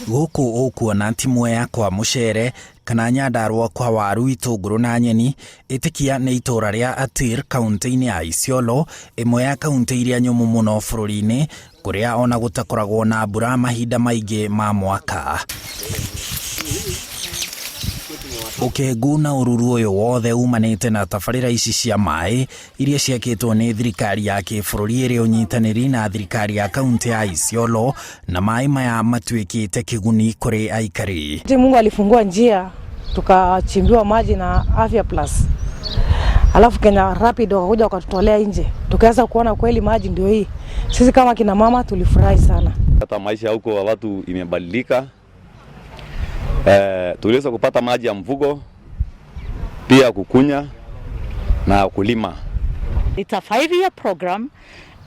Gũkũ ũkuona timu yakwa mũcere kana Nyandarua kwa waru, itũngũrũ na nyeni. Ĩtĩkia nĩ itũra rĩa Attir kaunti-inĩ ya ISIOLO, ĩmwe ya kaunti iria nyũmũ mũno bũrũri-inĩ, kũrĩa ona gũtakoragwo na mbura mahinda maingĩ ma mwaka. Ũkengu na ũruru ũyũ wothe umanĩte na tabarĩra ici cia maaĩ iria ciakĩtwo nĩ thirikari ya kĩbũrũri ĩrĩ ũnyitanĩri na thirikari ya kaunti ya ISIOLO, na maaĩ maya matuĩkĩte kiguni kũrĩ aikari. Mungu alifungua njia tukachimbiwa maji na Afya Plus. Alafu Kenya Rapid wakakuja wakatutolea nje. Tukaanza kuona kweli maji ndio hii. Sisi kama kina mama tulifurahi sana. Hata maisha huko wa watu imebadilika. Tuliweza kupata maji ya mvugo, pia kukunya na kulima. It's a 5-year program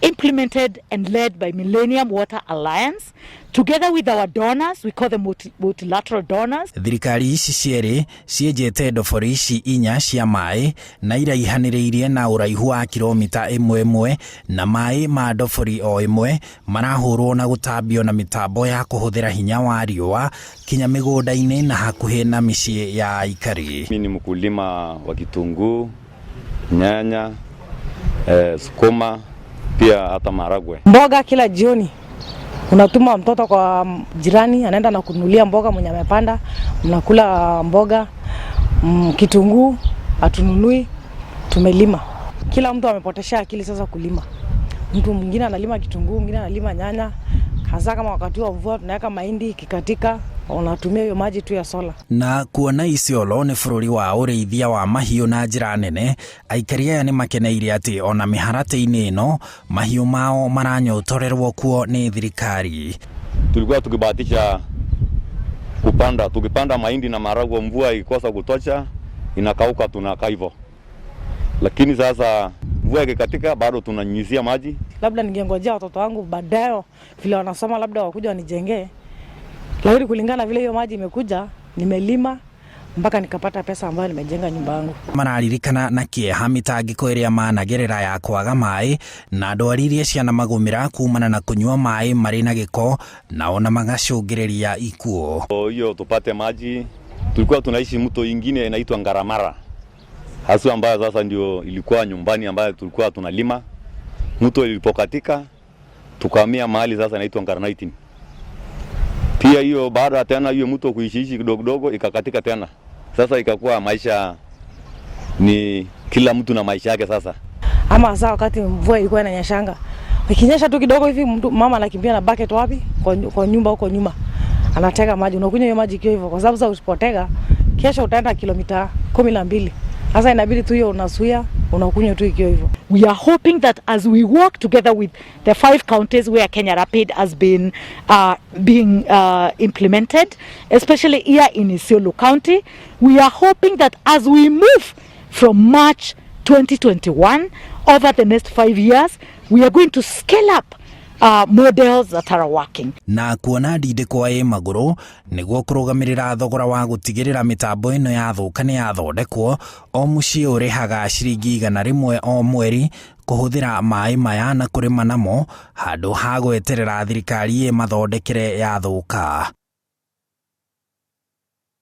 implemented and led by Millennium Water Alliance together with our donors. We call them multilateral donors. Thirikari ici cierĩ cienjete ndobori ici 4 cia maaĩ na iraihanĩrĩirie na ũraihu wa kilomita 1 na maaĩ ma ndobori o ĩmwe marahũrwo na gũtambio na mĩtambo ya kũhũthĩra hinya wa riũa kinya mĩgũnda-inĩ na hakuhĩ na mĩciĩ ya aikari. Mimi ni mkulima wa kitunguu, nyanya, sukuma, pia hata maragwe. Mboga kila jioni unatuma mtoto kwa jirani anaenda na kununulia mboga mwenye amepanda, mnakula mboga. Kitunguu atununui, tumelima. Kila mtu amepotesha akili sasa kulima. Mtu mwingine analima kitunguu, mwingine analima nyanya. Hasa kama wakati wa mvua tunaweka mahindi kikatika, unatumia hiyo maji tu ya sola. Na kuona ISIOLO nĩ bũrũri wa ũrĩithia wa mahiũ na njĩra nene, aikari aya nĩ makeneire atĩ ona mĩharatĩ-inĩ ĩno mahiũ mao maranyotorerwo kuo nĩ thirikari. Tulikuwa tukibahatisha tukipanda mahindi na maragwe, mvua ikosa kutosha inakauka, tunakaa hivyo. Lakini sasa mvua ikikatika bado tunanyunyizia maji. Labda ningengojea watoto wangu baadaye vile wanasoma labda wakuja wanijengee. Lakini kulingana vile hiyo maji imekuja, nimelima mpaka nikapata pesa ambayo nimejenga nyumba yangu. Mararirikana na kĩeha mĩtangĩko ĩrĩa managerera ya kwaga maaĩ na ndwari iria ciana magũmĩra kumana na kunyua maaĩ marĩ na gĩko na ona magacũngĩrĩria ikuũ. Hiyo tupate maji, tulikuwa tunaishi mto ingine inaitwa Ngaramara. Hasu ambayo sasa ndio ilikuwa nyumbani ambayo tulikuwa tunalima. Mto ilipokatika tukahamia mahali sasa inaitwa Ngaranaiti. Pia hiyo baada tena hiyo mto kuishiishi kidogo ikakatika tena. Sasa ikakuwa maisha ni kila mtu na maisha yake sasa. Ama sasa wakati mvua ilikuwa inanyeshanga, ikinyesha tu kidogo hivi mama anakimbia na bucket wapi? Kwa nyumba huko nyuma. Anatega maji, unakunywa hiyo maji kio hivyo kwa sababu sasa usipotega kesho utaenda kilomita 12. Sasa inabidi tu hiyo unasuia unakunywa tu ikio hivyo. We are hoping that as we work together with the 5 counties where Kenya Rapid has been being implemented, especially here in ISIOLO County, we are hoping that as we move from March 2021 over the next 5 years, we are going to scale up models that are working. Na kuona ndindĩko magũrũ nĩguo kũrũgamĩrĩra thogora wa gũtigĩrĩra mĩtambo ĩno yathũka nĩ yathondekwo, o mũciĩ ũrĩhaga ciringi 100 o mweri kũhũthĩra maaĩ maya na kũrĩma namo handũ ha gweterera thirikari ĩmathondekere yathũka.